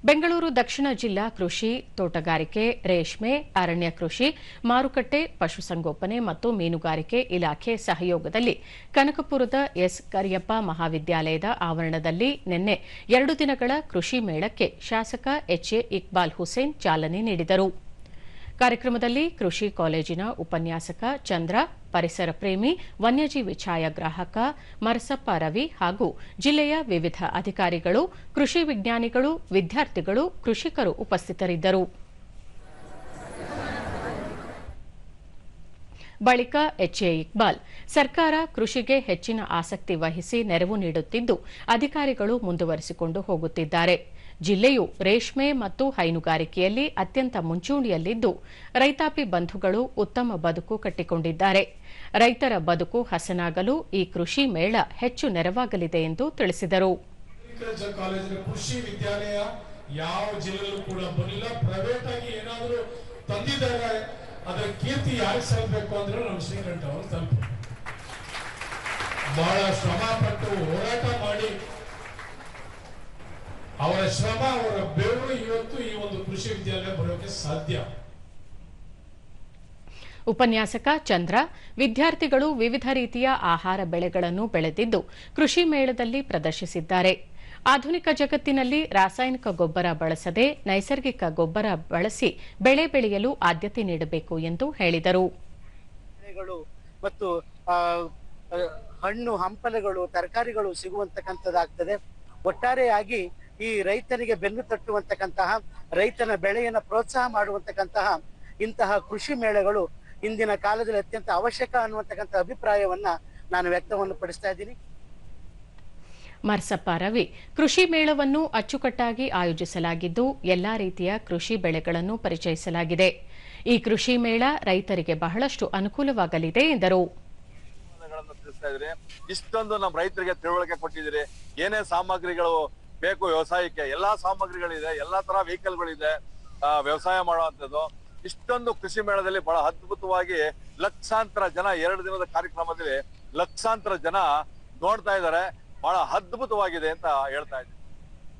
ಬೆಂಗಳೂರು ದಕ್ಷಿಣ ಜಿಲ್ಲಾ ಕೃಷಿ, ತೋಟಗಾರಿಕೆ, ರೇಷ್ಮೆ, ಅರಣ್ಯ ಕೃಷಿ, ಮಾರುಕಟ್ಟೆ, ಪಶುಸಂಗೋಪನೆ ಮತ್ತು ಮೀನುಗಾರಿಕೆ ಇಲಾಖೆ ಸಹಯೋಗದಲ್ಲಿ ಕನಕಪುರದ ಎಸ್ ಕರಿಯಪ್ಪ ಮಹಾವಿದ್ಯಾಲಯದ ಆವರಣದಲ್ಲಿ ನಿನ್ನೆ 2 ದಿನಗಳ ಕೃಷಿ ಮೇಳಕ್ಕೆ ಶಾಸಕ ಎಚ್ಎ ಇಕ್ಬಾಲ್ ಹುಸೇನ್ ಚಾಲನೆ ನೀಡಿದರು. ಕಾರ್ಯಕ್ರಮದಲ್ಲಿ ಕೃಷಿ ಕಾಲೇಜಿನ ಉಪನ್ಯಾಸಕ ಚಂದ್ರ, ಪರಿಸರ ಪ್ರೇಮಿ, ವನ್ಯಜೀವಿ ಛಾಯಾಗ್ರಾಹಕ ಮರಸಪ್ಪ ರವಿ ಹಾಗೂ ಜಿಲ್ಲೆಯ ವಿವಿಧ ಅಧಿಕಾರಿಗಳು, ಕೃಷಿ ವಿಜ್ಞಾನಿಗಳು, ವಿದ್ಯಾರ್ಥಿಗಳು, ಕೃಷಿಕರು ಉಪಸ್ಥಿತರಿದ್ದರು. ಬಳಿಕ ಎಚ್ಎ ಇಕ್ಬಾಲ್, ಸರ್ಕಾರ ಕೃಷಿಗೆ ಹೆಚ್ಚಿನ ಆಸಕ್ತಿ ವಹಿಸಿ ನೆರವು ನೀಡುತ್ತಿದ್ದು, ಅಧಿಕಾರಿಗಳು ಮುಂದುವರಿಸಿಕೊಂಡು ಹೋಗುತ್ತಿದ್ದಾರೆ. ಜಿಲ್ಲೆಯು ರೇಷ್ಮೆ ಮತ್ತು ಹೈನುಗಾರಿಕೆಯಲ್ಲಿ ಅತ್ಯಂತ ಮುಂಚೂಣಿಯಲ್ಲಿದ್ದು, ರೈತಾಪಿ ಬಂಧುಗಳು ಉತ್ತಮ ಬದುಕು ಕಟ್ಟಿಕೊಂಡಿದ್ದಾರೆ. ರೈತರ ಬದುಕು ಹಸನಾಗಲು ಈ ಕೃಷಿ ಮೇಳ ಹೆಚ್ಚು ನೆರವಾಗಲಿದೆ ಎಂದು ತಿಳಿಸಿದರು. ಕೃಷಿ ವಿದ್ಯಾಲಯ ಯಾವ ಜಿಲ್ಲೆಯಲ್ಲೂ ಕೂಡ ಬರಲಿಲ್ಲ. ಪ್ರೈವೇಟ್ ಆಗಿ ಏನಾದರೂ ತಂದಿದ್ದಾಗ ಅದರ ಕೀರ್ತಿ ಯಾರಿಗೆ ಸಲ್ಲಬೇಕು ಅಂದ್ರೆ ನಮ್ಮ ಶ್ರೀಕಂಠ ಅವರು ತಲುಪ ಬಹಳ ಶ್ರಮ ಪಟ್ಟು ಹೋರಾಟ ಮಾಡಿ ಅವರ ಶ್ರಮ, ಅವರ ಬೆವರು ಇವತ್ತು ಈ ಒಂದು ಕೃಷಿ ವಿದ್ಯಾಲಯ ಬರೋಕೆ ಸಾಧ್ಯ. ಉಪನ್ಯಾಸಕ ಚಂದ್ರ, ವಿದ್ಯಾರ್ಥಿಗಳು ವಿವಿಧ ರೀತಿಯ ಆಹಾರ ಬೆಳೆಗಳನ್ನು ಬೆಳೆದಿದ್ದು ಕೃಷಿ ಮೇಳದಲ್ಲಿ ಪ್ರದರ್ಶಿಸಿದ್ದಾರೆ. ಆಧುನಿಕ ಜಗತ್ತಿನಲ್ಲಿ ರಾಸಾಯನಿಕ ಗೊಬ್ಬರ ಬಳಸದೆ ನೈಸರ್ಗಿಕ ಗೊಬ್ಬರ ಬಳಸಿ ಬೆಳೆ ಬೆಳೆಯಲು ಆದ್ಯತೆ ನೀಡಬೇಕು ಎಂದು ಹೇಳಿದರು. ಮತ್ತು ಹಣ್ಣು ಹಂಪಲುಗಳು, ತರಕಾರಿಗಳು ಸಿಗುವಂತಕ್ಕಂಥದ್ದಾಗ್ತದೆ. ಒಟ್ಟಾರೆಯಾಗಿ ಈ ರೈತನಿಗೆ ಬೆನ್ನು ತಟ್ಟುವಂತಕ್ಕಂತಹ, ರೈತನ ಬೆಳೆಯನ್ನು ಪ್ರೋತ್ಸಾಹ ಮಾಡುವಂತಕ್ಕಂತಹ ಇಂತಹ ಕೃಷಿ ಮೇಳಗಳು ಇಂದಿನ ಕಾಲದಲ್ಲಿ ಅತ್ಯಂತ ಅವಶ್ಯಕ ಅನ್ನುವಂತಕ್ಕಂಥ ಅಭಿಪ್ರಾಯವನ್ನ ನಾನು ವ್ಯಕ್ತವನ್ನು ಪಡಿಸ್ತಾ ಇದ್ದೀನಿ. ಮರಸಪ್ಪ ರವಿ, ಕೃಷಿ ಮೇಳವನ್ನು ಅಚ್ಚುಕಟ್ಟಾಗಿ ಆಯೋಜಿಸಲಾಗಿದ್ದು ಎಲ್ಲಾ ರೀತಿಯ ಕೃಷಿ ಬೆಳೆಗಳನ್ನು ಪರಿಚಯಿಸಲಾಗಿದೆ. ಈ ಕೃಷಿ ಮೇಳ ರೈತರಿಗೆ ಬಹಳಷ್ಟು ಅನುಕೂಲವಾಗಲಿದೆ ಎಂದರು. ಇಷ್ಟೊಂದು ನಮ್ಮ ರೈತರಿಗೆ ತಿಳುವಳಿಕೆ ಕೊಟ್ಟಿದ್ದೀರಿ. ಏನೇ ಸಾಮಗ್ರಿಗಳು ಬೇಕು ವ್ಯವಸಾಯಕ್ಕೆ, ಎಲ್ಲಾ ಸಾಮಗ್ರಿಗಳಿದೆ, ಎಲ್ಲಾ ತರ ವೆಹಿಕಲ್ಗಳಿದೆ ವ್ಯವಸಾಯ ಮಾಡುವಂಥದ್ದು. ಇಷ್ಟೊಂದು ಕೃಷಿ ಮೇಳದಲ್ಲಿ ಬಹಳ ಅದ್ಭುತವಾಗಿ ಲಕ್ಷಾಂತರ ಜನ 2 ದಿನದ ಕಾರ್ಯಕ್ರಮದಲ್ಲಿ ಲಕ್ಷಾಂತರ ಜನ ನೋಡ್ತಾ ಇದ್ದಾರೆ. ಬಹಳ ಅದ್ಭುತವಾಗಿದೆ ಅಂತ ಹೇಳ್ತಾ ಇದ್ದೀನಿ.